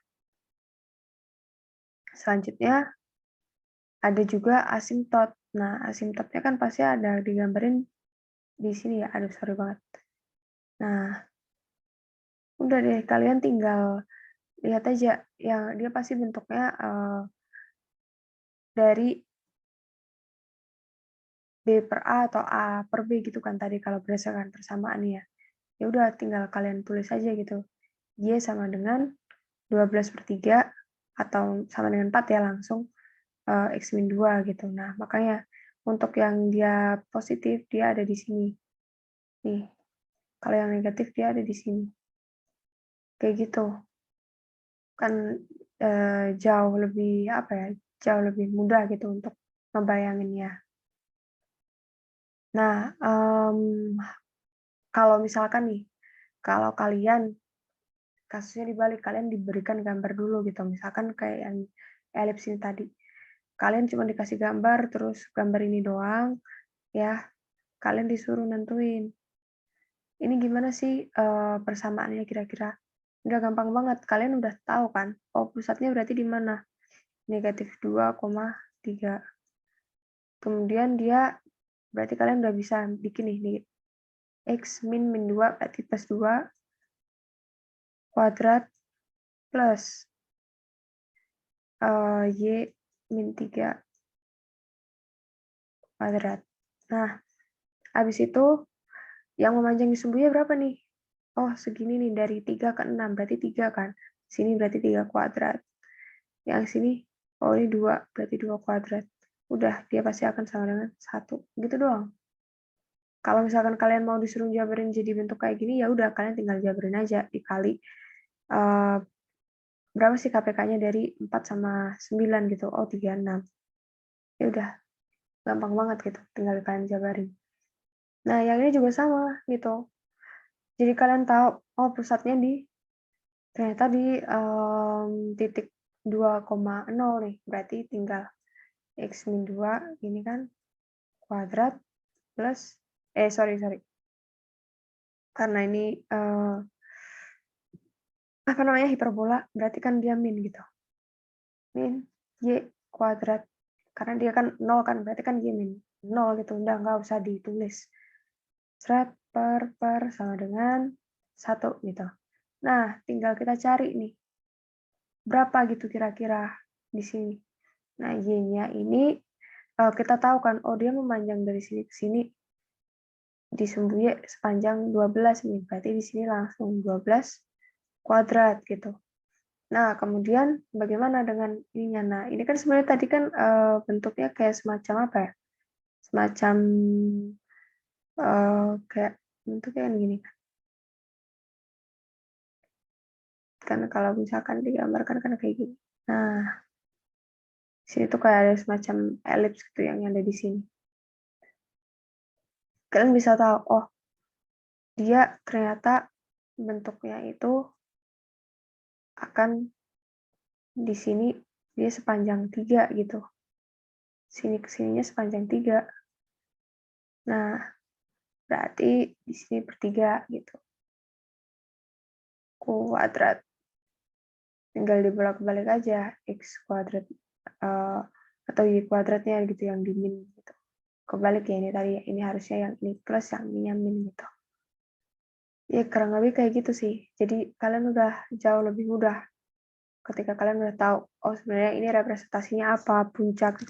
selanjutnya ada juga asimtot. Nah, asimtotnya kan pasti ada digambarin di sini ya. Aduh, sorry banget. Nah, udah deh, kalian tinggal lihat aja. Yang dia pasti bentuknya dari B per A atau A per B gitu kan tadi kalau berdasarkan persamaan ya. Ya udah, tinggal kalian tulis aja gitu. Y sama dengan 12/3 atau sama dengan 4 ya langsung X-2 gitu. Nah, makanya untuk yang dia positif, dia ada di sini. Nih, kalau yang negatif dia ada di sini. Kayak gitu. Kan jauh lebih, apa ya, jauh lebih mudah gitu untuk ngebayanginnya. Nah, kalau misalkan nih, kalau kalian kasusnya dibalik, kalian diberikan gambar dulu gitu, misalkan kayak yang elips ini tadi. Kalian cuma dikasih gambar, terus gambar ini doang, ya, kalian disuruh nentuin, ini gimana sih, persamaannya kira-kira? Udah gampang banget, kalian udah tahu kan, oh pusatnya berarti di mana? -2,3. Kemudian dia berarti kalian udah bisa bikin nih, X min 2 berarti plus 2 kuadrat plus, Y min 3 kuadrat. Nah, habis itu yang memanjang di sumbunya berapa nih? Oh, segini nih dari 3 ke 6, berarti 3 kan. Sini berarti 3 kuadrat. Yang sini, oh ini 2, berarti 2 kuadrat. Udah, dia pasti akan sama dengan 1. Gitu doang. Kalau misalkan kalian mau disuruh jabarin jadi bentuk kayak gini, ya udah kalian tinggal jabarin aja dikali uh, berapa sih KPK-nya dari 4 sama 9 gitu. Oh, 36. Ya udah, gampang banget gitu, tinggal kalian jabarin. Nah, yang ini juga sama gitu. Jadi kalian tahu, oh pusatnya ternyata di titik 2,0 nih, berarti tinggal X min 2 ini kan kuadrat plus, sorry, karena ini apa namanya hiperbola, berarti kan dia min gitu. Min Y kuadrat. Karena dia kan 0 kan, berarti kan Y min 0 gitu. Udah nggak usah ditulis. Seret per sama dengan 1 gitu. Nah, tinggal kita cari nih. Berapa gitu kira-kira di sini. Nah, Y-nya ini kita tahu kan, oh dia memanjang dari sini ke sini di sumbu Y sepanjang 12 nih. Berarti di sini langsung 12 kuadrat gitu. Nah, kemudian bagaimana dengan ininya? Nah, ini kan sebenarnya tadi kan bentuknya kayak semacam apa ya? Semacam kayak bentuknya kan gini. Kan kalau misalkan digambarkan kan kayak gini. Nah, di sini tuh kayak ada semacam elips gitu yang ada di sini. Kalian bisa tahu, oh dia ternyata bentuknya itu akan di sini dia sepanjang 3 gitu. Sini ke sininya sepanjang 3. Nah, berarti di sini per 3 gitu. Kuadrat. Tinggal dibolak-balik aja X kuadrat atau Y kuadratnya gitu yang dimin gitu. Kebalik ya ini tadi, ini harusnya yang ini plus, yang ini min gitu. Ya kurang lebih kayak gitu sih. Jadi kalian udah jauh lebih mudah ketika kalian udah tahu, oh sebenarnya ini representasinya apa, puncak,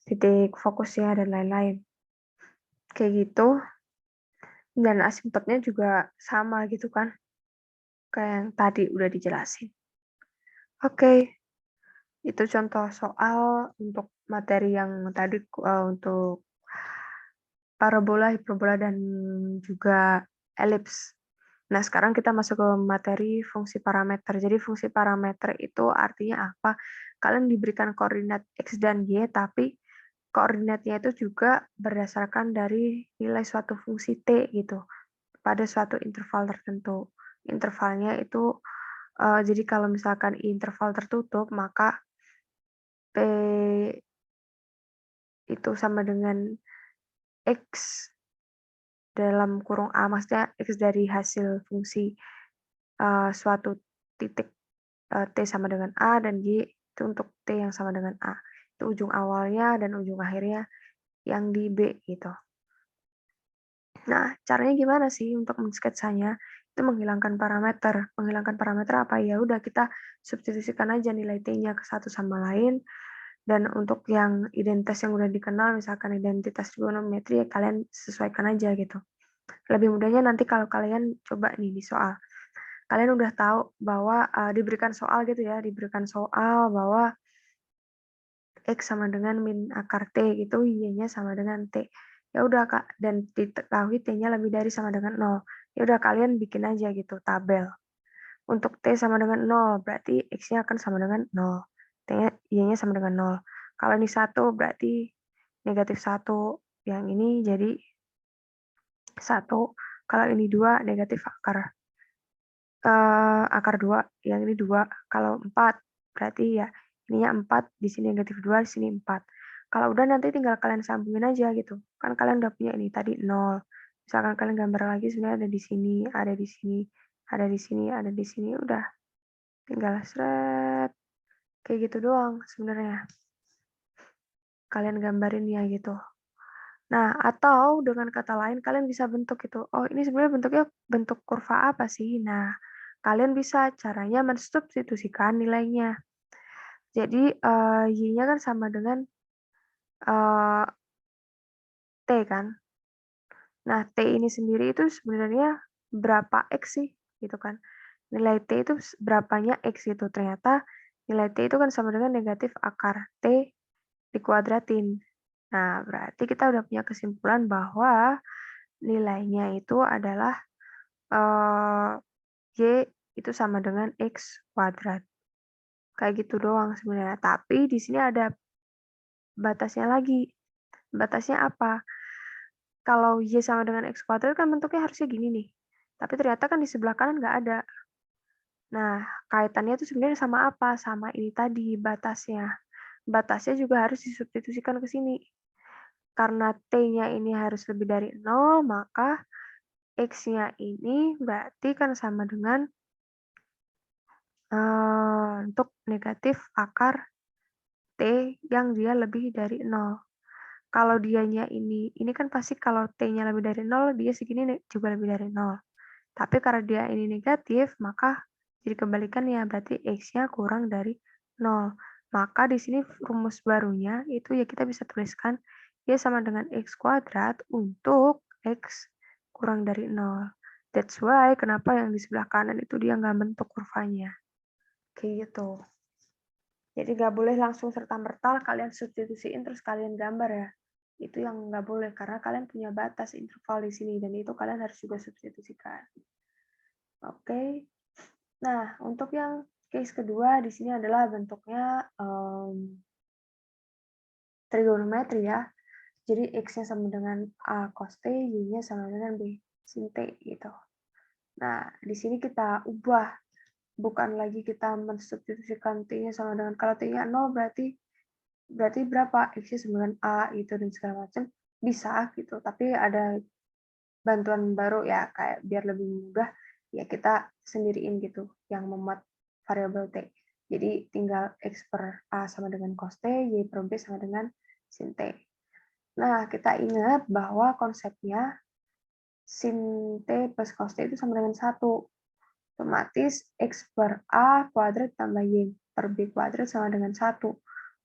titik fokusnya dan lain-lain. Kayak gitu. Dan asimptotnya juga sama gitu kan. Kayak yang tadi udah dijelasin. Oke, itu contoh soal untuk materi yang tadi untuk parabola, hiperbola, dan juga elips. Nah, sekarang kita masuk ke materi fungsi parameter. Jadi fungsi parameter itu artinya apa? Kalian diberikan koordinat X dan Y, tapi koordinatnya itu juga berdasarkan dari nilai suatu fungsi T gitu, pada suatu interval tertentu. Intervalnya itu, jadi kalau misalkan interval tertutup, maka P itu sama dengan X dalam kurung A, maksudnya X dari hasil fungsi suatu titik T sama dengan A, dan Y itu untuk T yang sama dengan A. Itu ujung awalnya dan ujung akhirnya yang di B gitu. Nah, caranya gimana sih untuk mensketsanya? Itu menghilangkan parameter. Menghilangkan parameter apa? Ya udah kita substitusikan aja nilai T-nya ke satu sama lain. Dan untuk yang identitas yang udah dikenal, misalkan identitas trigonometri, ya kalian sesuaikan aja gitu. Lebih mudahnya nanti kalau kalian coba nih di soal. Kalian udah tahu bahwa diberikan soal gitu ya, diberikan soal bahwa X sama dengan min akar T gitu, Y-nya sama dengan T. Ya udah Kak, dan diketahui T-nya lebih dari sama dengan 0. Ya udah kalian bikin aja gitu tabel. Untuk T sama dengan 0, berarti X-nya akan sama dengan 0. Y-nya sama dengan 0. Kalau ini 1 berarti negatif 1. yang ini jadi 1, kalau ini 2 negatif akar 2, yang ini 2. Kalau 4, berarti ya ininya 4, di sini negatif 2, di sini 4. Kalau udah nanti tinggal kalian sambungin aja gitu. Kan kalian udah punya ini tadi 0. Misalkan kalian gambar lagi sebenarnya ada di sini, ada di sini, ada di sini, ada di sini, udah tinggal sret. Kayak gitu doang sebenarnya. Kalian gambarin ya gitu. Nah, atau dengan kata lain kalian bisa bentuk itu. Oh, ini sebenarnya bentuknya bentuk kurva apa sih? Nah, kalian bisa caranya mensubstitusikan nilainya. Jadi, Y-nya kan sama dengan eee, T kan. Nah, T ini sendiri itu sebenarnya berapa X sih? Gitu kan. Nilai T itu berapanya X itu. Ternyata nilai T itu kan sama dengan negatif akar T dikuadratin. Nah, berarti kita udah punya kesimpulan bahwa nilainya itu adalah eee, Y itu sama dengan X kuadrat. Kayak gitu doang sebenarnya. Tapi di sini ada batasnya lagi. Batasnya apa? Kalau Y sama dengan X kuadrat kan bentuknya harusnya gini nih. Tapi ternyata kan di sebelah kanan nggak ada. Nah, kaitannya itu sebenarnya sama apa? Sama ini tadi, batasnya. Batasnya juga harus disubstitusikan ke sini. Karena T-nya ini harus lebih dari 0, maka X-nya ini berarti kan sama dengan untuk negatif akar T yang dia lebih dari 0. Kalau dianya ini kan pasti kalau T-nya lebih dari 0, dia segini juga lebih dari 0. Tapi karena dia ini negatif, maka jadi kebalikannya, berarti X-nya kurang dari 0. Maka di sini rumus barunya itu ya kita bisa tuliskan Y sama dengan X kuadrat untuk X kurang dari 0. That's why kenapa yang di sebelah kanan itu dia nggak bentuk kurvanya. Kayak gitu. Jadi nggak boleh langsung serta-merta kalian substitusiin terus kalian gambar ya. Itu yang nggak boleh karena kalian punya batas interval di sini dan itu kalian harus juga substitusikan. Oke. Nah, untuk yang case kedua di sini adalah bentuknya trigonometri ya. Jadi X-nya sama dengan A cos T, Y-nya sama dengan B sin T gitu. Nah, di sini kita ubah. Bukan lagi kita mensubstitusikan T-nya sama dengan, kalau T-nya 0 berarti berapa? X-nya sama dengan A gitu dan segala macam. Bisa gitu, tapi ada bantuan baru ya, kayak biar lebih mudah, ya kita sendiriin gitu, yang memuat variabel T. Jadi tinggal X per A sama dengan cos T, Y per B sama dengan sin T. Nah, kita ingat bahwa konsepnya sin T plus cos T itu sama dengan 1. Otomatis X per A kuadrat tambah Y per B kuadrat sama dengan 1.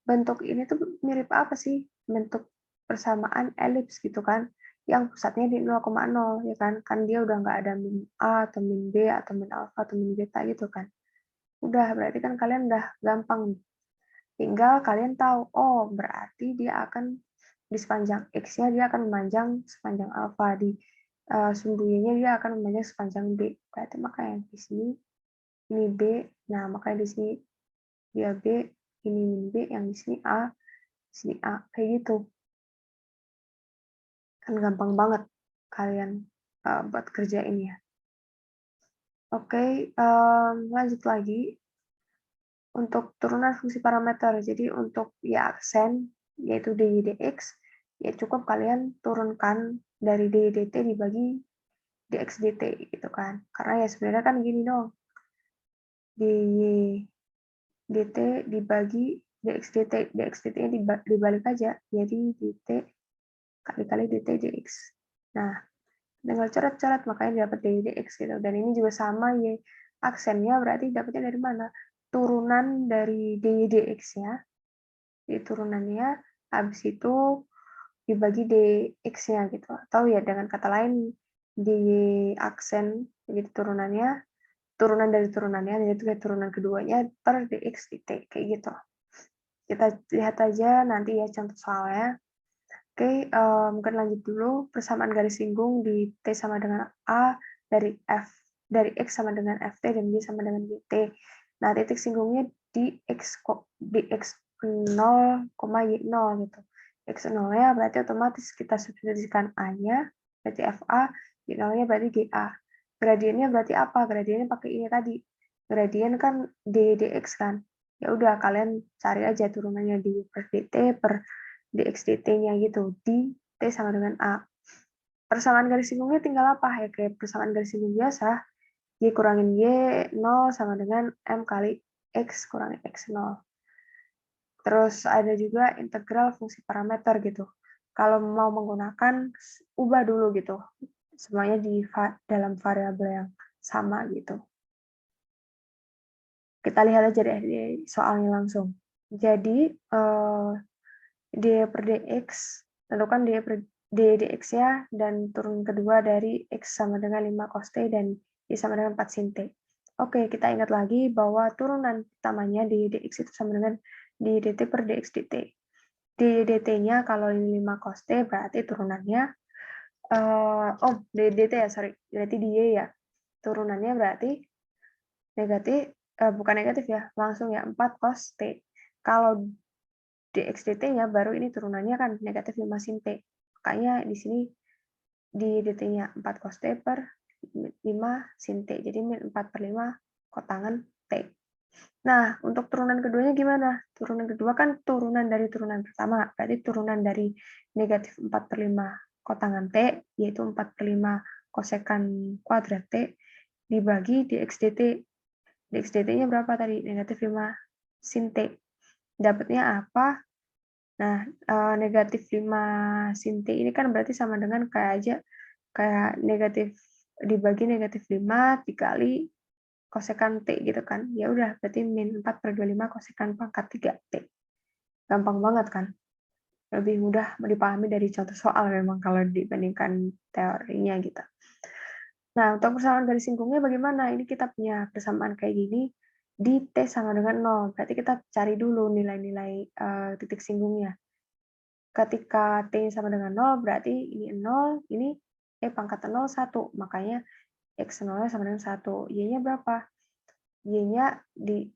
Bentuk ini tuh mirip apa sih? Bentuk persamaan elips gitu kan, yang pusatnya di 0,0 ya kan? Kan dia udah nggak ada min A atau min B atau min alfa atau min beta gitu kan. Udah, berarti kan kalian udah gampang nih. Tinggal kalian tahu, oh berarti dia akan di sepanjang X-nya dia akan memanjang sepanjang alfa, di sumbu Y-nya dia akan memanjang sepanjang B. Berarti makanya di sini ini B, nah makanya di sini dia B, ini min B, yang di sini A, di sini A, kayak gitu. Kan gampang banget kalian buat kerjain ya. Oke, lanjut lagi untuk turunan fungsi parameter. Jadi untuk y aksen, yaitu dy dx, ya cukup kalian turunkan dari dy dt dibagi dx dt gitu kan. Karena ya sebenarnya kan gini dong, dy dt dibagi dx dt, dx dt-nya dibalik aja, jadi dt kali-kali dt dx. Nah, tinggal coret-coret, makanya dapat dy dx gitu. Dan ini juga sama, y aksennya berarti dapatnya dari mana? Turunan dari dy dx-nya, di turunannya, habis itu dibagi dx-nya gitu. Atau ya dengan kata lain, dy aksen, jadi turunannya, turunan dari turunannya, yaitu turunan keduanya per dx dt, kayak gitu. Kita lihat aja nanti ya contoh soalnya. Oke, mungkin lanjut dulu. Persamaan garis singgung di T sama dengan A, dari X sama dengan FT, dan Y sama dengan YT. Nah, titik singgungnya di X 0, Y 0 gitu. X nolnya berarti otomatis kita substitusikan A-nya, berarti FA, Y nolnya berarti GA. Gradiennya berarti apa? Gradiennya pakai ini tadi. Gradien kan D dx kan. Ya udah kalian cari aja turunannya di per dt per dx dt-nya gitu. Di T sama dengan A. Persamaan garis singgungnya tinggal apa? Ya kayak persamaan garis singgung biasa. Y kurangin Y 0 sama dengan M kali X kurangin X 0. Terus ada juga integral fungsi parameter gitu. Kalau mau menggunakan, ubah dulu gitu. Semuanya di dalam variabel yang sama gitu. Kita lihat aja deh di soalnya langsung. Jadi, d per dx, tentukan d per dx ya, dan turun kedua dari x sama dengan 5 cos t dan y sama dengan 4 sin t. Oke, kita ingat lagi bahwa turunan pertamanya di dx itu sama dengan di dt per dx dt. Di dt-nya kalau ini 5 cos t berarti turunannya di dt ya, sorry. Berarti di y ya. Turunannya berarti negatif bukan negatif ya, langsung ya 4 cos t. Kalau dx dt-nya baru ini turunannya kan negatif 5 sin t. Makanya di sini di dt-nya 4 cos t per 5 sin t. Jadi min 4 per 5 kotangan t. Nah, untuk turunan keduanya gimana? Turunan kedua kan turunan dari turunan pertama, berarti turunan dari negatif 4 per 5 kotangan T, yaitu 4 per 5 kosekan kuadrat T, dibagi dx dt. Dx dt-nya berapa tadi? Negatif 5 sin T. Dapatnya apa? Nah, negatif 5 sin T ini kan berarti sama dengan kayak negatif dibagi negatif 5 dikali kosekan T gitu kan. Ya udah, berarti min 4 per 25 kosekan pangkat 3T. Gampang banget kan? Lebih mudah dipahami dari contoh soal memang kalau dibandingkan teorinya gitu. Nah, untuk persamaan garis singgungnya bagaimana? Ini kita punya persamaan kayak gini, di T sama dengan 0. Berarti kita cari dulu nilai-nilai titik singgungnya. Ketika T sama dengan 0, berarti ini 0, ini pangkat 0, 1. Makanya X 0-nya sama dengan 1. Y-nya berapa? Y-nya di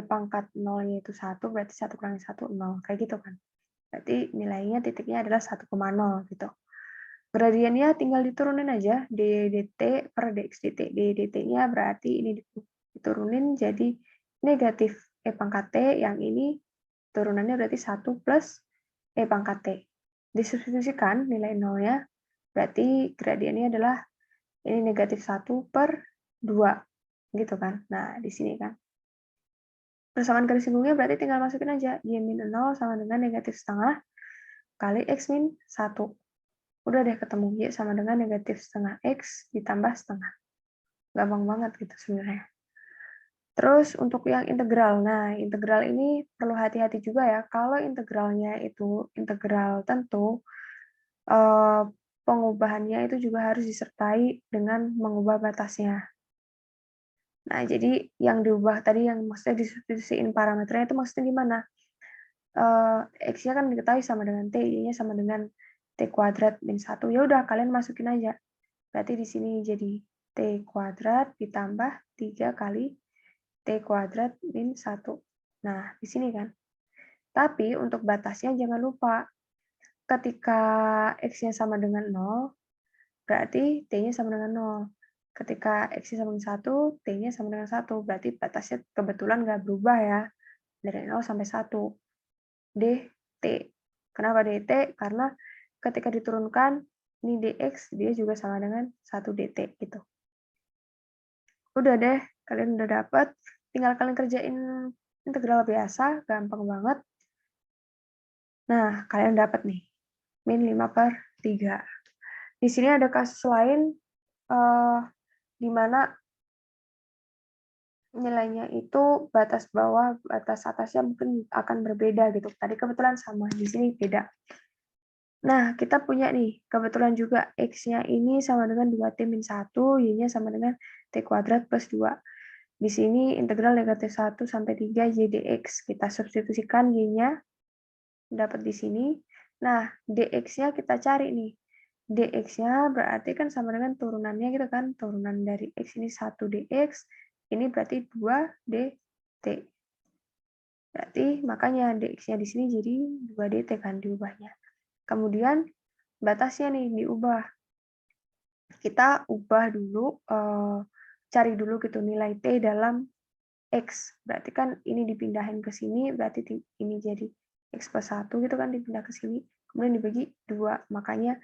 pangkat 0-nya itu 1, berarti 1 kurangi 1, 0. Kayak gitu kan. Berarti nilainya titiknya adalah 1,0 gitu. Gradiennya tinggal diturunin aja, ddt per dx dt. ddt-nya berarti ini diturunin jadi negatif pangkat t, yang ini turunannya berarti 1 plus pangkat t. Disubstitusikan nilai nolnya, berarti gradiennya adalah ini negatif 1 per 2. Gitu kan. Nah, di sini kan. Persamaan garis singgungnya berarti tinggal masukin aja. Y min 0 sama dengan negatif setengah kali X min 1. Udah deh ketemu Y sama dengan negatif setengah X ditambah setengah. Gampang banget gitu sebenarnya. Terus untuk yang integral. Nah, integral ini perlu hati-hati juga ya. Kalau integralnya itu integral tentu, pengubahannya itu juga harus disertai dengan mengubah batasnya. Nah, jadi yang diubah tadi yang maksudnya disubstitusiin parameternya itu maksudnya gimana? X-nya kan diketahui sama dengan T, Y-nya sama dengan T kuadrat min 1. Ya udah, kalian masukin aja. Berarti di sini jadi T kuadrat ditambah 3 kali T kuadrat min 1. Nah, di sini kan. Tapi untuk batasnya jangan lupa, ketika X-nya sama dengan 0, berarti T-nya sama dengan 0. Ketika X-nya sama dengan 1, T-nya sama dengan 1. Berarti batasnya kebetulan nggak berubah ya. Dari 0 sampai 1. dt. Kenapa dt? Karena ketika diturunkan, ini dx, dia juga sama dengan 1 dt. Gitu. Udah deh, kalian udah dapat. Tinggal kalian kerjain integral biasa, gampang banget. Nah, kalian dapat nih, min 5 per 3. Di sini ada kasus lain, di mana nilainya itu batas bawah, batas atasnya mungkin akan berbeda gitu. Tadi kebetulan sama, di sini beda. Nah, kita punya nih, kebetulan juga X-nya ini sama dengan 2T min 1, Y-nya sama dengan T kuadrat plus 2. Di sini integral negatif 1 sampai 3 Y dx. Kita substitusikan Y-nya, dapat di sini. Nah, dx-nya kita cari nih. dx-nya berarti kan sama dengan turunannya gitu kan. Turunan dari X ini 1 dx, ini berarti 2 dt. Berarti makanya dx-nya di sini jadi 2 dt kan diubahnya. Kemudian batasnya nih diubah. Kita ubah dulu, cari dulu gitu nilai T dalam X, berarti kan ini dipindahin ke sini, berarti ini jadi X+1 gitu kan, dipindah ke sini, kemudian dibagi 2, makanya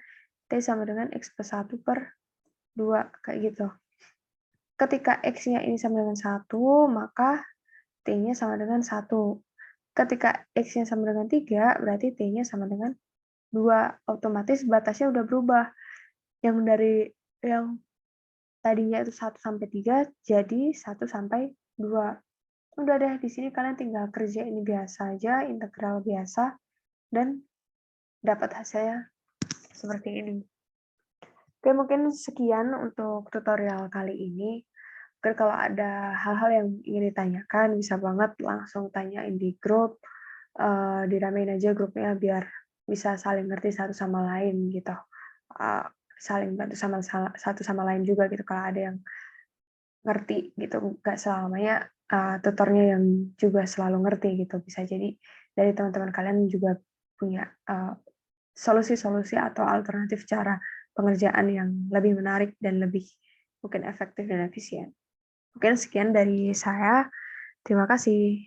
T sama dengan X+1/2, kayak gitu. Ketika X-nya ini sama dengan 1, maka T-nya sama dengan 1. Ketika X-nya sama dengan 3, berarti T-nya sama dengan 2. Otomatis batasnya udah berubah. Yang tadinya itu 1 sampai 3 jadi 1 sampai 2. Udah deh, di sini kalian tinggal kerja ini biasa aja, integral biasa, dan dapat hasilnya seperti ini. Oke, mungkin sekian untuk tutorial kali ini. Oke, kalau ada hal-hal yang ingin ditanyakan, bisa banget langsung tanyain di grup, diramein aja grupnya biar bisa saling ngerti satu sama lain gitu. Saling bantu satu sama lain juga gitu kalau ada yang ngerti gitu, nggak selamanya tutornya yang juga selalu ngerti gitu. Bisa jadi dari teman-teman kalian juga punya solusi-solusi atau alternatif cara pengerjaan yang lebih menarik dan lebih mungkin efektif dan efisien. Mungkin sekian dari saya. Terima kasih.